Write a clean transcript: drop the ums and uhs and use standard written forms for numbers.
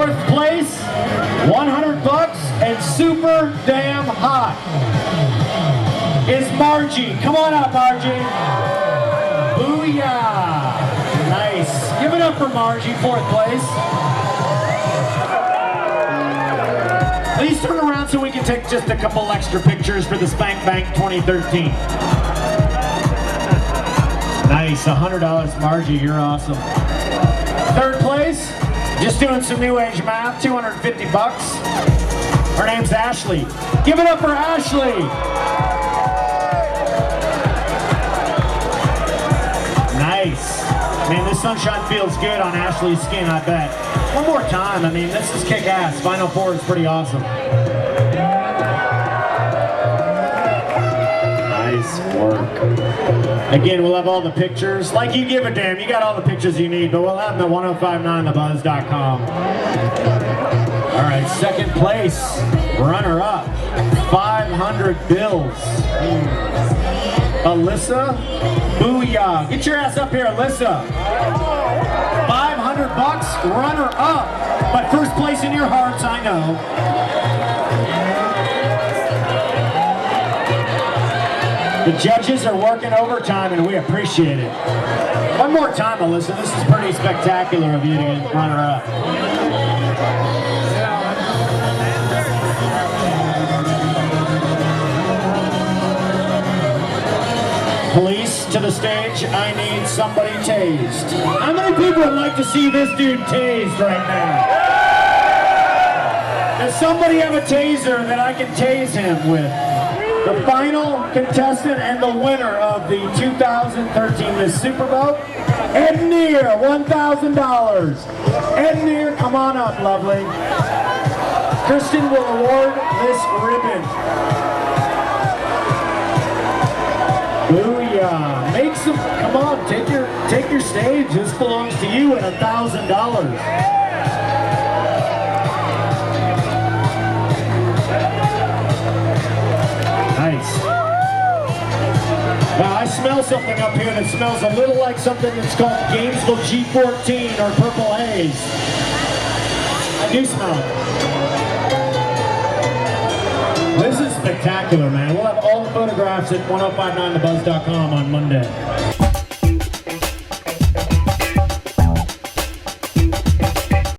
Fourth place, 100 bucks and super damn hot, is Margie. Come on up, Margie. Booyah. Nice. Give it up for Margie, fourth place. Please turn around so we can take just a couple extra pictures for the Spank Bank 2013. Nice, $100, Margie, you're awesome. Third place, just doing some new age math, 250 bucks. Her name's Ashley. Give it up for Ashley. Nice. Man, this sunshine feels good on Ashley's skin, I bet. One more time, I mean, this is kick-ass. Final four is pretty awesome. Nice work. Again, we'll have all the pictures. Like you give a damn, you got all the pictures you need, but we'll have them at 1059thebuzz.com. All right, second place, runner-up, 500 bills. Alyssa, booyah. Get your ass up here, Alyssa. 500 bucks, runner-up. But first place in your hearts, I know. The judges are working overtime and we appreciate it. One more time, Alyssa. This is pretty spectacular of you to get runner-up. Police to the stage. I need somebody tased. How many people would like to see this dude tased right now? Does somebody have a taser that I can tase him with? The final contestant and the winner of the 2013 Miss Superboat, Edneer, $1,000. Edneer, come on up, lovely. Kristen will award this ribbon. Booyah. Make some, come on, take your stage. This belongs to you at $1,000. Nice. Now I smell something up here that smells a little like something that's called Gainesville G14 or Purple Haze. I do smell it. This is spectacular, man. We'll have all the photographs at 1059thebuzz.com on Monday.